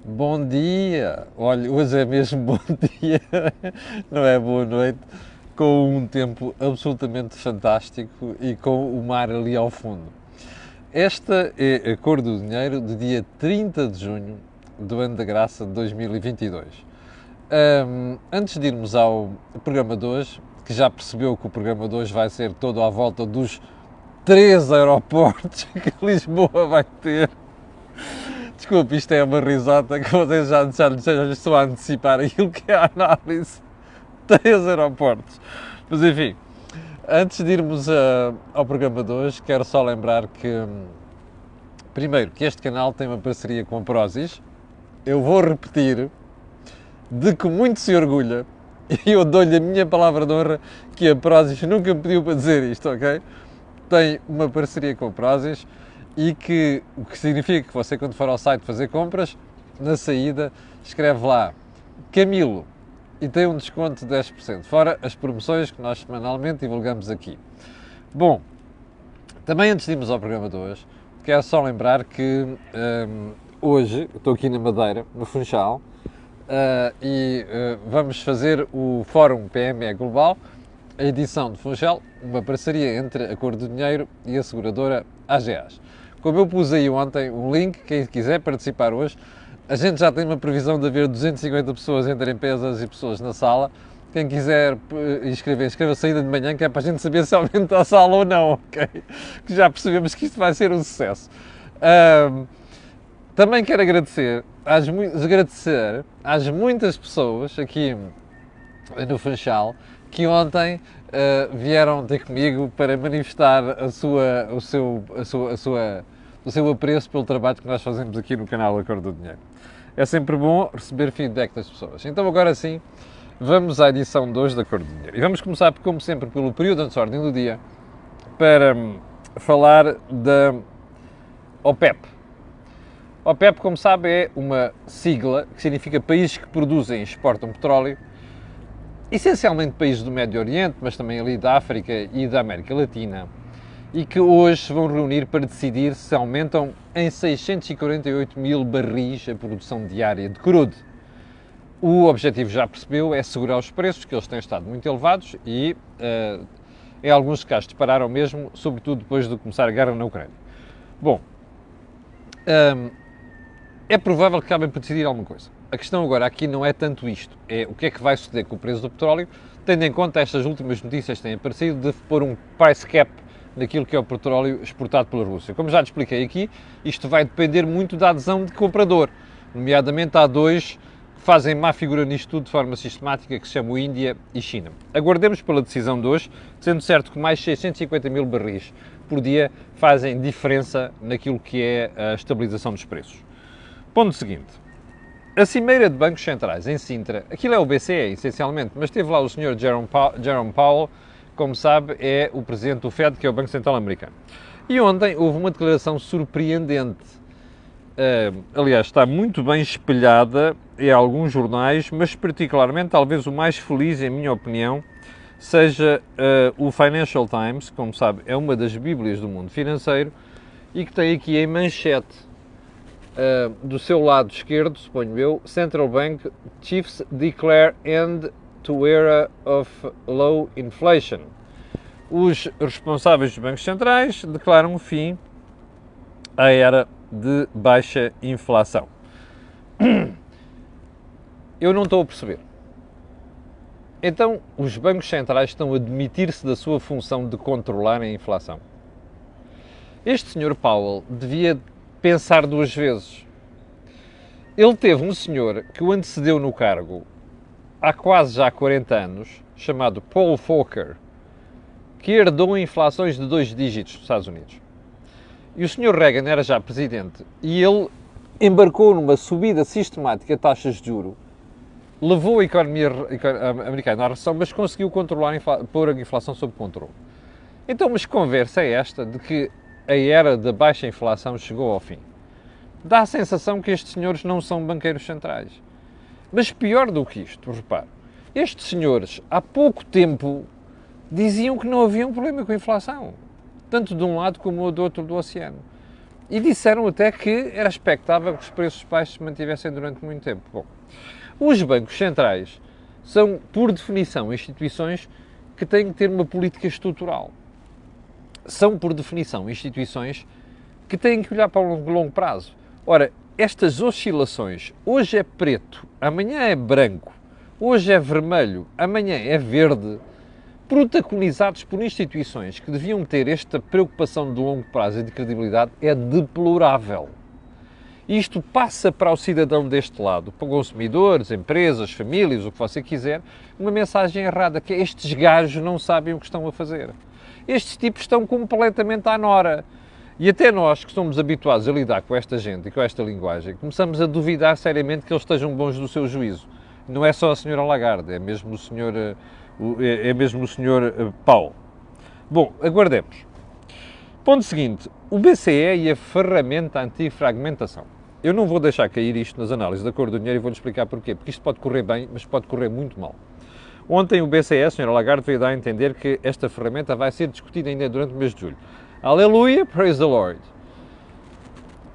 Bom dia! Olha, hoje é mesmo bom dia, não é boa noite, com um tempo absolutamente fantástico e com o mar ali ao fundo. Esta é a Cor do Dinheiro de dia 30 de junho do ano da graça de 2022. Antes de irmos ao programa de hoje, que já percebeu que o programa de hoje vai ser todo à volta dos 3 aeroportos que Lisboa vai ter. Desculpe, isto é uma risota que vocês já estão a antecipar aquilo que é a análise. 3 aeroportos. Mas enfim, antes de irmos ao programa de hoje, quero só lembrar que, primeiro, que este canal tem uma parceria com a Prozis. Eu vou repetir, de que muito se orgulha, e eu dou-lhe a minha palavra de honra que a Prozis nunca me pediu para dizer isto, ok? Tem uma parceria com a Prozis e que o que significa que você, quando for ao site fazer compras, na saída escreve lá Camilo e tem um desconto de 10%, fora as promoções que nós semanalmente divulgamos aqui. Bom, também antes de irmos ao programa de hoje, quero só lembrar que hoje estou aqui na Madeira, no Funchal, vamos fazer o Fórum PME Global, a edição de Funchal, uma parceria entre a Cor do Dinheiro e a seguradora AGAs. Como eu pus aí ontem um link, quem quiser participar hoje, a gente já tem uma previsão de haver 250 pessoas entre empresas e pessoas na sala. Quem quiser inscreva a saída de manhã, que é para a gente saber se aumenta a sala ou não, ok? Que já percebemos que isto vai ser um sucesso. Também quero agradecer às muitas pessoas aqui no Funchal que ontem vieram ter comigo para manifestar o seu apreço pelo trabalho que nós fazemos aqui no canal A Cor do Dinheiro. É sempre bom receber feedback das pessoas. Então agora sim, vamos à edição de hoje da Cor do Dinheiro. E vamos começar, como sempre, pelo período antes da ordem do dia, para falar da OPEP. OPEP, como sabe, é uma sigla que significa países que produzem e exportam petróleo, essencialmente países do Médio Oriente, mas também ali da África e da América Latina, e que hoje se vão reunir para decidir se aumentam em 648 mil barris a produção diária de crudo. O objetivo, já percebeu, é segurar os preços, que eles têm estado muito elevados e, em alguns casos, dispararam mesmo, sobretudo depois de começar a guerra na Ucrânia. Bom, é provável que acabem por decidir alguma coisa. A questão agora aqui não é tanto isto, é o que é que vai suceder com o preço do petróleo, tendo em conta estas últimas notícias que têm aparecido de pôr um price cap naquilo que é o petróleo exportado pela Rússia. Como já te expliquei aqui, isto vai depender muito da adesão de comprador, nomeadamente há dois que fazem má figura nisto tudo de forma sistemática, que se chamam Índia e China. Aguardemos pela decisão de hoje, sendo certo que mais 650 mil barris por dia fazem diferença naquilo que é a estabilização dos preços. Ponto seguinte. A Cimeira de Bancos Centrais em Sintra, aquilo é o BCE essencialmente, mas teve lá o Sr. Jerome Powell, como sabe, é o presidente do Fed, que é o Banco Central Americano. E ontem houve uma declaração surpreendente. Aliás, está muito bem espelhada em alguns jornais, mas particularmente, talvez o mais feliz, em minha opinião, seja o Financial Times, como sabe, é uma das bíblias do mundo financeiro, e que tem aqui em manchete, do seu lado esquerdo, suponho eu, Central Bank Chiefs declare end to era of low inflation. Os responsáveis dos bancos centrais declaram fim à era de baixa inflação. Eu não estou a perceber. Então, os bancos centrais estão a demitir-se da sua função de controlar a inflação. Este Sr. Powell devia pensar duas vezes. Ele teve um senhor que o antecedeu no cargo há quase já 40 anos, chamado Paul Volcker, que herdou inflações de 2 dígitos nos Estados Unidos. E o Sr. Reagan era já presidente e ele embarcou numa subida sistemática de taxas de juros, levou a economia americana à recessão, mas conseguiu pôr a inflação sob controle. Então, mas que conversa é esta de que a era da baixa inflação chegou ao fim? Dá a sensação que estes senhores não são banqueiros centrais. Mas pior do que isto, repare, estes senhores há pouco tempo diziam que não havia um problema com a inflação, tanto de um lado como do outro do oceano. E disseram até que era expectável que os preços baixos se mantivessem durante muito tempo. Bom, os bancos centrais são, por definição, instituições que têm que ter uma política estrutural. São, por definição, instituições que têm que olhar para o longo prazo. Ora, estas oscilações, hoje é preto, amanhã é branco, hoje é vermelho, amanhã é verde, protagonizados por instituições que deviam ter esta preocupação de longo prazo e de credibilidade, é deplorável. Isto passa para o cidadão deste lado, para consumidores, empresas, famílias, o que você quiser, uma mensagem errada, que é: estes gajos não sabem o que estão a fazer. Estes tipos estão completamente à nora. E até nós, que somos habituados a lidar com esta gente e com esta linguagem, começamos a duvidar seriamente que eles estejam bons do seu juízo. Não é só a senhora Lagarde, é mesmo o senhor Paulo. Bom, aguardemos. Ponto seguinte, o BCE e a ferramenta antifragmentação. Eu não vou deixar cair isto nas análises da cor do dinheiro e vou-lhe explicar porquê. Porque isto pode correr bem, mas pode correr muito mal. Ontem o BCE, a senhora Lagarde, veio dar a entender que esta ferramenta vai ser discutida ainda durante o mês de julho. Aleluia, praise the Lord.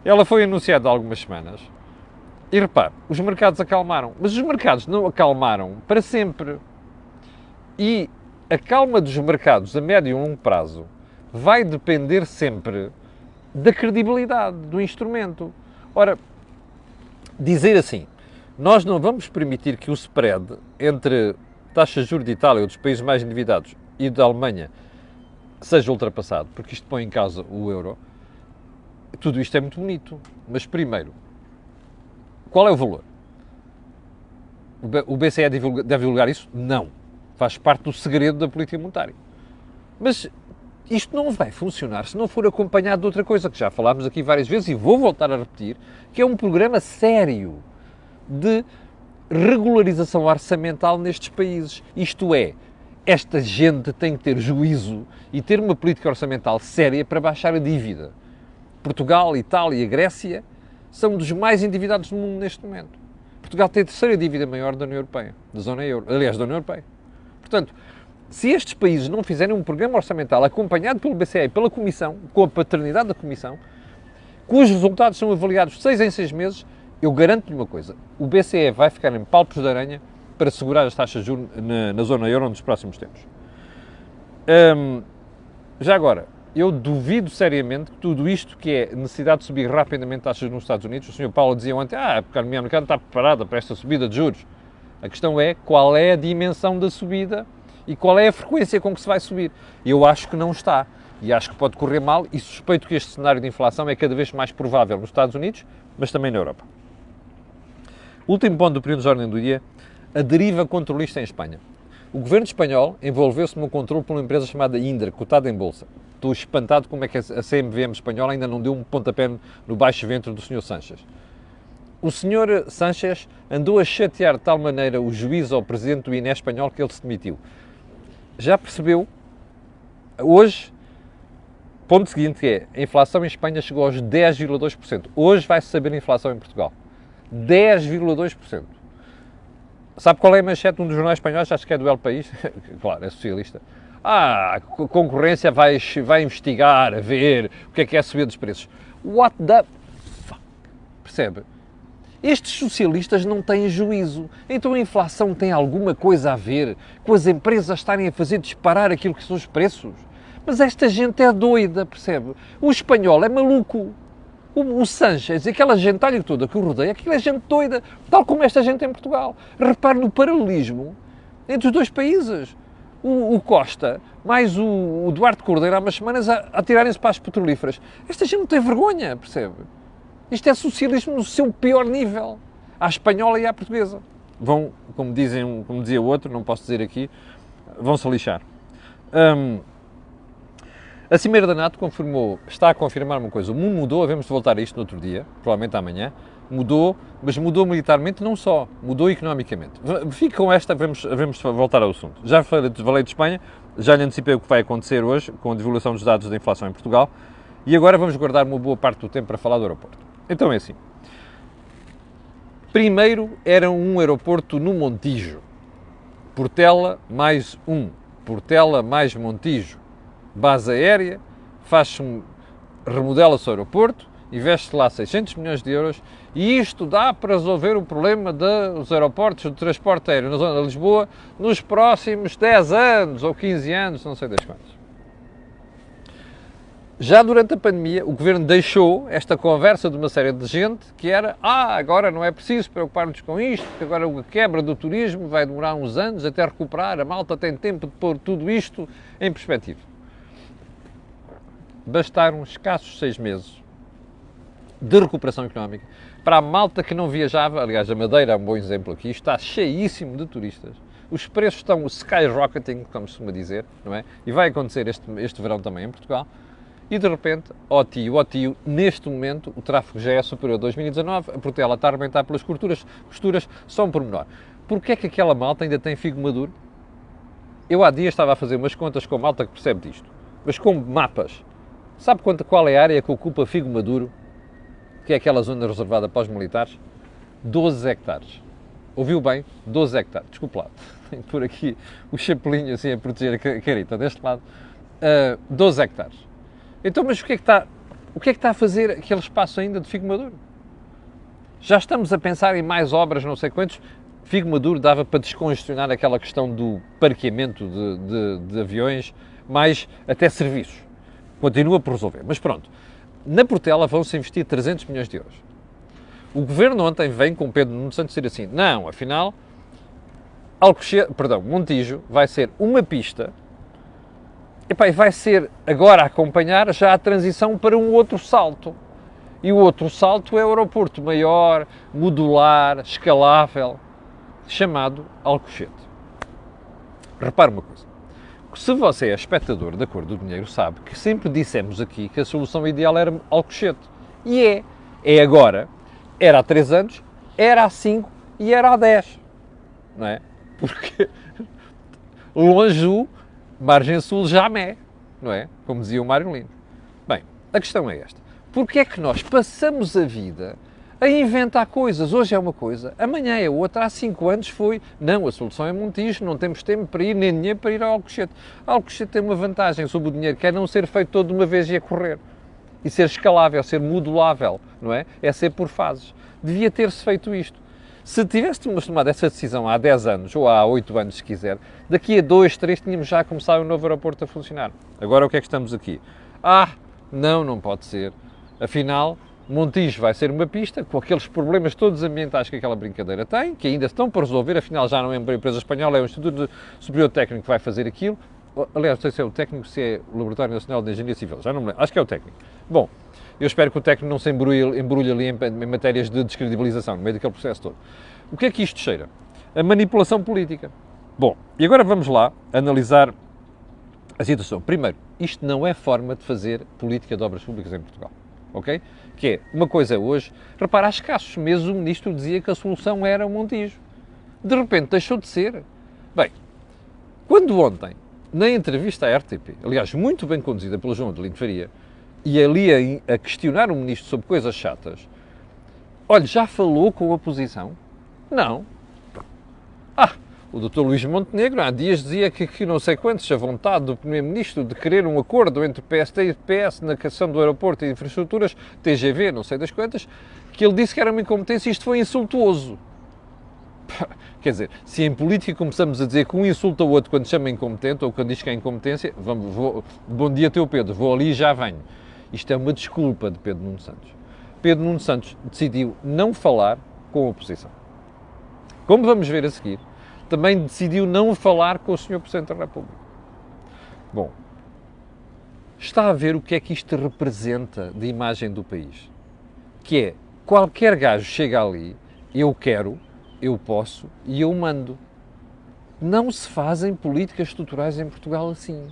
Ela foi anunciada há algumas semanas. E repare, os mercados acalmaram. Mas os mercados não acalmaram para sempre. E a calma dos mercados a médio e longo prazo vai depender sempre da credibilidade do instrumento. Ora, dizer assim, nós não vamos permitir que o spread entre taxas de juros de Itália, ou dos países mais endividados, e da Alemanha, seja ultrapassado, porque isto põe em causa o euro. Tudo isto é muito bonito, mas primeiro, qual é o valor? O BCE deve divulgar isso? Não. Faz parte do segredo da política monetária. Mas isto não vai funcionar se não for acompanhado de outra coisa, que já falámos aqui várias vezes e vou voltar a repetir, que é um programa sério de regularização orçamental nestes países. Isto é, esta gente tem que ter juízo e ter uma política orçamental séria para baixar a dívida. Portugal, Itália e Grécia são dos mais endividados do mundo neste momento. Portugal tem a terceira dívida maior da União Europeia, da zona euro, aliás, da União Europeia. Portanto, se estes países não fizerem um programa orçamental acompanhado pelo BCE e pela Comissão, com a paternidade da Comissão, cujos resultados são avaliados de 6 em 6 meses, eu garanto-lhe uma coisa, o BCE vai ficar em palpos de aranha para segurar as taxas de juros na zona euro nos próximos tempos. Já agora, eu duvido seriamente que tudo isto, que é necessidade de subir rapidamente taxas nos Estados Unidos, o Sr. Paulo dizia ontem, a economia americana está preparada para esta subida de juros. A questão é qual é a dimensão da subida e qual é a frequência com que se vai subir. Eu acho que não está. E acho que pode correr mal e suspeito que este cenário de inflação é cada vez mais provável nos Estados Unidos, mas também na Europa. Último ponto do período de ordem do dia, a deriva controlista em Espanha. O governo espanhol envolveu-se num controle por uma empresa chamada Indra, cotada em bolsa. Estou espantado como é que a CMVM espanhola ainda não deu um pontapé no baixo ventre do Sr. Sánchez. O Sr. Sánchez andou a chatear de tal maneira o juiz ao presidente do INE espanhol que ele se demitiu. Já percebeu? Hoje, ponto seguinte é, a inflação em Espanha chegou aos 10,2%. Hoje vai-se saber a inflação em Portugal. 10,2%. Sabe qual é a manchete de um dos jornais espanhóis? Acho que é do El País. Claro, é socialista. A concorrência vai investigar, a ver o que é a subida dos preços. What the fuck? Percebe? Estes socialistas não têm juízo. Então a inflação tem alguma coisa a ver com as empresas estarem a fazer disparar aquilo que são os preços? Mas esta gente é doida, percebe? O espanhol é maluco. O Sánchez e aquela gentalha toda que o rodeia, aquilo é gente doida, tal como esta gente em Portugal. Repare no paralelismo entre os dois países. O Costa, mais o Duarte Cordeiro, há umas semanas a tirarem-se para as petrolíferas. Esta gente não tem vergonha, percebe? Isto é socialismo no seu pior nível. À espanhola e à portuguesa. Vão, como dizia o outro, não posso dizer aqui, vão-se lixar. A Cimeira da NATO está a confirmar uma coisa. O mundo mudou, havemos de voltar a isto no outro dia, provavelmente amanhã. Mudou, mas mudou militarmente não só, mudou economicamente. Fique com esta, havemos de voltar ao assunto. Já falei de Espanha, já lhe antecipei o que vai acontecer hoje com a divulgação dos dados da inflação em Portugal e agora vamos guardar uma boa parte do tempo para falar do aeroporto. Então é assim. Primeiro era um aeroporto no Montijo. Portela mais Portela mais Montijo. Base aérea, remodela-se o aeroporto investe lá 600 milhões de euros e isto dá para resolver o problema dos aeroportos, do transporte aéreo na zona de Lisboa nos próximos 10 anos ou 15 anos, não sei das quantas. Já durante a pandemia, o Governo deixou esta conversa de uma série de gente que era agora não é preciso preocupar-nos com isto, porque agora a quebra do turismo vai demorar uns anos até recuperar, a malta tem tempo de pôr tudo isto em perspectiva. Bastaram escassos 6 meses de recuperação económica para a malta que não viajava, aliás, a Madeira é um bom exemplo aqui, está cheíssimo de turistas, os preços estão skyrocketing, como se costuma dizer, não é? E vai acontecer este verão também em Portugal. E de repente, ó tio, neste momento o tráfego já é superior a 2019, a Portela está a arrebentar pelas costuras só um pormenor. Porquê é que aquela malta ainda tem figo maduro? Eu há dias estava a fazer umas contas com a malta que percebe disto, mas com mapas. Sabe qual é a área que ocupa Figo Maduro, que é aquela zona reservada para os militares? 12 hectares. Ouviu bem? 12 hectares. Desculpe lá, tenho por aqui o chapelinho assim a proteger a carita deste lado. 12 hectares. Então, mas o que é que está a fazer aquele espaço ainda de Figo Maduro? Já estamos a pensar em mais obras, não sei quantos. Figo Maduro dava para descongestionar aquela questão do parqueamento de aviões, mais até serviços. Continua por resolver. Mas pronto, na Portela vão-se investir 300 milhões de euros. O Governo ontem vem com Pedro Nuno Santos dizer assim, não, afinal, Montijo vai ser uma pista. E vai ser agora a acompanhar já a transição para um outro salto. E o outro salto é o aeroporto maior, modular, escalável, chamado Alcochete. Repare uma coisa. Se você é espectador da Cor do Dinheiro, sabe que sempre dissemos aqui que a solução ideal era Alcochete. E é. É agora. Era há 3 anos, era há 5 e era há 10. Não é? Porque longe o margem sul jamais, não é? Como dizia o Mário Lino. Bem, a questão é esta. Porquê é que nós passamos a vida a inventar coisas? Hoje é uma coisa, amanhã é outra, há 5 anos foi, não, a solução é Montijo, não temos tempo para ir, nem dinheiro para ir ao Alcochete. A Alcochete tem uma vantagem sobre o dinheiro, que é não ser feito todo de uma vez e a correr. E ser escalável, ser modulável, não é? É ser por fases. Devia ter-se feito isto. Se tivéssemos tomado essa decisão há 10 anos, ou há 8 anos, se quiser, daqui a 2, 3 tínhamos já começado o novo aeroporto a funcionar. Agora o que é que estamos aqui? Não pode ser. Afinal, Montijo vai ser uma pista, com aqueles problemas todos ambientais que aquela brincadeira tem, que ainda estão para resolver, afinal já não é uma empresa espanhola, é o Instituto Superior Técnico que vai fazer aquilo. Aliás, não sei se é o técnico, se é o Laboratório Nacional de Engenharia Civil, já não me lembro, acho que é o técnico. Bom, eu espero que o técnico não se embrulhe ali em matérias de descredibilização, no meio daquele processo todo. O que é que isto cheira? A manipulação política. Bom, e agora vamos lá analisar a situação. Primeiro, isto não é forma de fazer política de obras públicas em Portugal, ok? Que é, uma coisa é hoje, repara, há escassos meses o Ministro dizia que a solução era o Montijo. De repente deixou de ser. Bem, quando ontem, na entrevista à RTP, aliás, muito bem conduzida pelo João Adelino Faria, e ali a questionar o Ministro sobre coisas chatas, olha, já falou com a oposição? Não. O Dr. Luís Montenegro há dias dizia que não sei quantos, a vontade do Primeiro-Ministro de querer um acordo entre PST e PS na questão do aeroporto e infraestruturas, TGV, não sei das quantas, que ele disse que era uma incompetência e isto foi insultuoso. Quer dizer, se em política começamos a dizer que um insulta o outro quando chama incompetente ou quando diz que é incompetência, bom dia teu Pedro, vou ali e já venho. Isto é uma desculpa de Pedro Nuno Santos. Pedro Nuno Santos decidiu não falar com a oposição. Como vamos ver a seguir, também decidiu não falar com o Sr. Presidente da República. Bom, está a ver o que é que isto representa de imagem do país? Que é, qualquer gajo chega ali, eu quero, eu posso e eu mando. Não se fazem políticas estruturais em Portugal assim.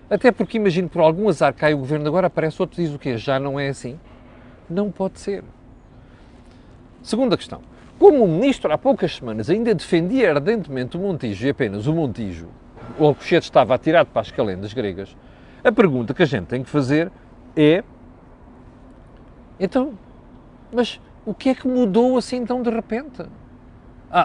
Até porque, imagino, por algum azar cai o governo, agora aparece outro e diz o quê? Já não é assim? Não pode ser. Segunda questão. Como o Ministro há poucas semanas ainda defendia ardentemente o Montijo e apenas o Montijo, o Alcochete estava atirado para as calendas gregas, a pergunta que a gente tem que fazer é: então, mas o que é que mudou assim tão de repente?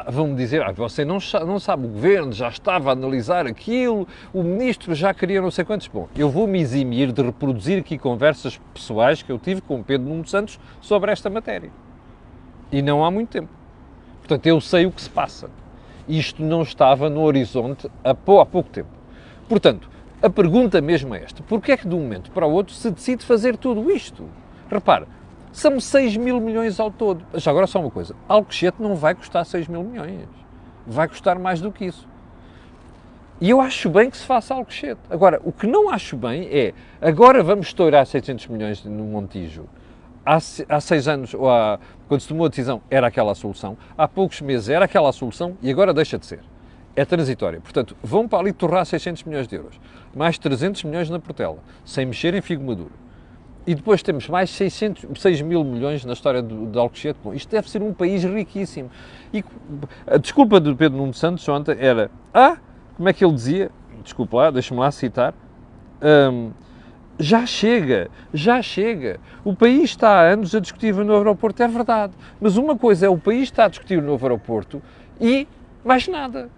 Vão-me dizer, você não sabe, o governo já estava a analisar aquilo, o ministro já queria não sei quantos. Bom, eu vou-me eximir de reproduzir aqui conversas pessoais que eu tive com o Pedro Nuno Santos sobre esta matéria. E não há muito tempo. Portanto, eu sei o que se passa. Isto não estava no horizonte há pouco tempo. Portanto, a pergunta mesmo é esta. Porquê é que de um momento para o outro se decide fazer tudo isto? Repare, são 6 mil milhões ao todo. Já agora só uma coisa, Alcochete não vai custar 6 mil milhões. Vai custar mais do que isso. E eu acho bem que se faça Alcochete. Agora, o que não acho bem é, agora vamos estourar 600 milhões no Montijo. Há 6 anos, quando se tomou a decisão, era aquela a solução. Há poucos meses era aquela a solução e agora deixa de ser. É transitória. Portanto, vão para ali torrar 600 milhões de euros. Mais 300 milhões na Portela, sem mexer em Figo Maduro. E depois temos mais 6 mil milhões na história de Alcochete. Bom, isto deve ser um país riquíssimo. E a desculpa do Pedro Nuno Santos ontem era, como é que ele dizia? Desculpa lá, deixa-me lá citar. Já chega. O país está há anos a discutir o novo aeroporto, é verdade. Mas uma coisa é o país estar a discutir o novo aeroporto e mais nada.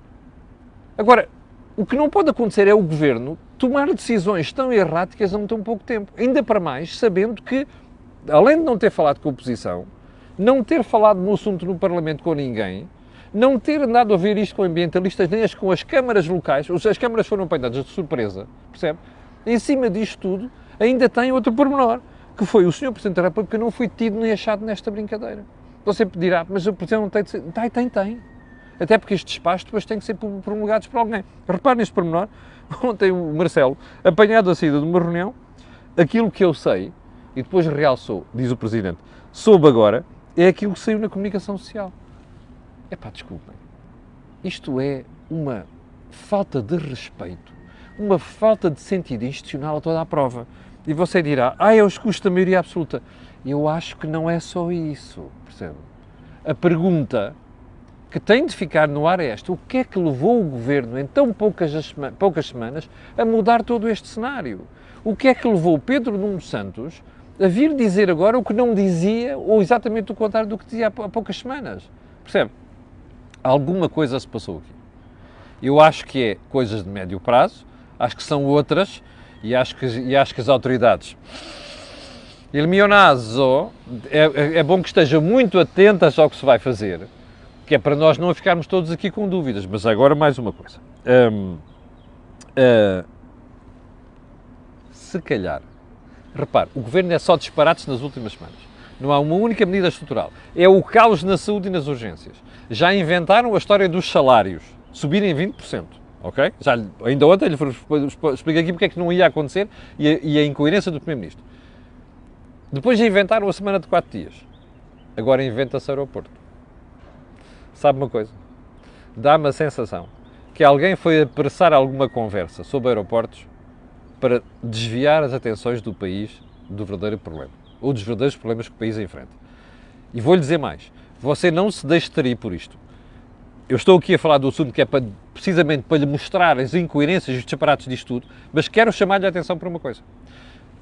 Agora, o que não pode acontecer é o Governo tomar decisões tão erráticas há tão pouco tempo. Ainda para mais, sabendo que, além de não ter falado com a oposição, não ter falado no assunto no Parlamento com ninguém, não ter andado a ouvir isto com ambientalistas, nem com as câmaras locais, as câmaras foram apanhadas de surpresa, percebe? Em cima disto tudo, ainda tem outro pormenor, que foi o Sr. Presidente da República não foi tido nem achado nesta brincadeira. Você dirá, mas o Presidente não tem de ser... Tem. Até porque estes espaços depois têm que ser promulgados por alguém. Repare neste pormenor, ontem o Marcelo, apanhado a saída de uma reunião, aquilo que eu sei, e depois realçou, diz o Presidente, soube agora, é aquilo que saiu na comunicação social. Desculpem, isto é uma falta de respeito, uma falta de sentido institucional a toda a prova. E você dirá, é os custos da maioria absoluta. Eu acho que não é só isso, percebe? A pergunta que tem de ficar no ar é esta: o que é que levou o Governo, em tão poucas semanas, a mudar todo este cenário? O que é que levou Pedro Nuno Santos a vir dizer agora o que não dizia, ou exatamente o contrário do que dizia há poucas semanas? Percebe? Alguma coisa se passou aqui. Eu acho que é coisas de médio prazo, acho que são outras, e acho que as autoridades... Il mio naso é bom que estejam muito atentas ao que se vai fazer, que é para nós não ficarmos todos aqui com dúvidas. Mas agora mais uma coisa. Se calhar, repare, o Governo é só disparates nas últimas semanas. Não há uma única medida estrutural. É o caos na saúde e nas urgências. Já inventaram a história dos salários subirem 20%, ok? Ainda ontem lhe expliquei aqui porque é que não ia acontecer e a incoerência do Primeiro-Ministro. Depois inventaram a semana de 4 dias. Agora inventa-se aeroporto. Sabe uma coisa? Dá-me a sensação que alguém foi apressar alguma conversa sobre aeroportos para desviar as atenções do país do verdadeiro problema. Ou dos verdadeiros problemas que o país enfrenta. E vou-lhe dizer mais. Você não se deixe trair por isto. Eu estou aqui a falar do assunto que é precisamente para lhe mostrar as incoerências e os disparates disto tudo, mas quero chamar-lhe a atenção para uma coisa.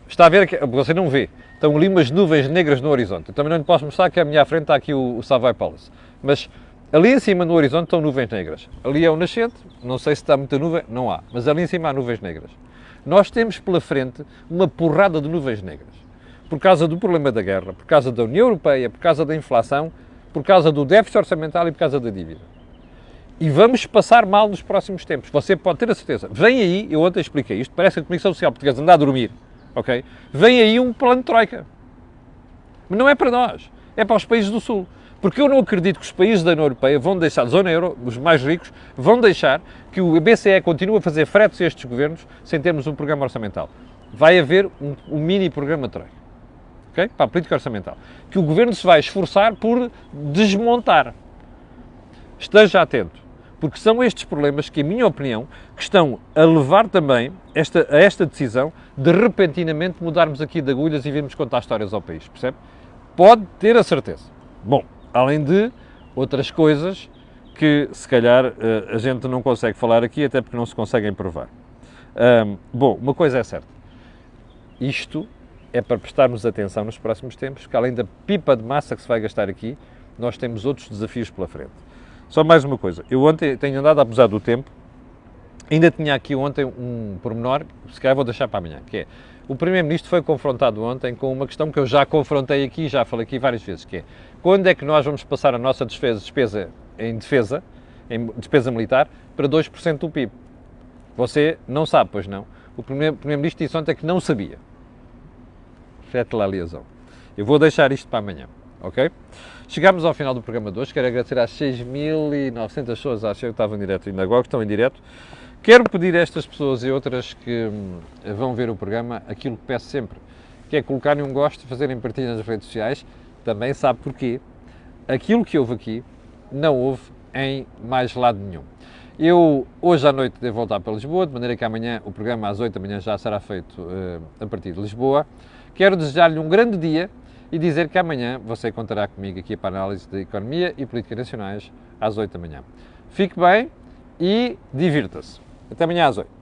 Está a ver, você não vê, estão ali umas nuvens negras no horizonte. Eu também não lhe posso mostrar que à minha frente está aqui o Savoy Palace. Mas ali em cima no horizonte estão nuvens negras. Ali é o nascente, não sei se está muita nuvem, não há. Mas ali em cima há nuvens negras. Nós temos pela frente uma porrada de nuvens negras. Por causa do problema da guerra, por causa da União Europeia, por causa da inflação, por causa do déficit orçamental e por causa da dívida. E vamos passar mal nos próximos tempos. Você pode ter a certeza. Vem aí, eu ontem expliquei isto, parece que a Comissão Social Portuguesa anda a dormir. Ok? Vem aí um plano de troika. Mas não é para nós, é para os países do Sul. Porque eu não acredito que os países da União Europeia vão deixar, a zona euro, os mais ricos, vão deixar que o BCE continue a fazer fretes a estes governos sem termos um programa orçamental. Vai haver um mini programa de troika. Okay? Para a política orçamental. Que o governo se vai esforçar por desmontar. Esteja atento. Porque são estes problemas que, em minha opinião, que estão a levar também a esta decisão de repentinamente mudarmos aqui de agulhas e virmos contar histórias ao país, percebe? Pode ter a certeza. Bom, além de outras coisas que, se calhar, a gente não consegue falar aqui, até porque não se conseguem provar. Bom, uma coisa é certa. Isto é para prestarmos atenção nos próximos tempos, que além da pipa de massa que se vai gastar aqui, nós temos outros desafios pela frente. Só mais uma coisa, eu ontem tenho andado a abusar do tempo, ainda tinha aqui ontem um pormenor, se calhar vou deixar para amanhã, que é, o Primeiro-Ministro foi confrontado ontem com uma questão que eu já confrontei aqui, já falei aqui várias vezes, que é, quando é que nós vamos passar a nossa despesa em despesa militar, para 2% do PIB? Você não sabe, pois não? O Primeiro-Ministro disse ontem que não sabia. Fete lá a liaison. Eu vou deixar isto para amanhã, ok? Chegámos ao final do programa de hoje, quero agradecer às 6.900 pessoas, acho que estavam em direto ainda agora, que estão em direto. Quero pedir a estas pessoas e outras que vão ver o programa aquilo que peço sempre, que é colocarem um gosto, fazerem partilha nas redes sociais. Também sabe porquê. Aquilo que houve aqui não houve em mais lado nenhum. Eu hoje à noite devo voltar para Lisboa, de maneira que amanhã o programa às 8 da manhã já será feito a partir de Lisboa. Quero desejar-lhe um grande dia e dizer que amanhã você contará comigo aqui para a análise de economia e política nacionais às 8 da manhã. Fique bem e divirta-se. Até amanhã às 8.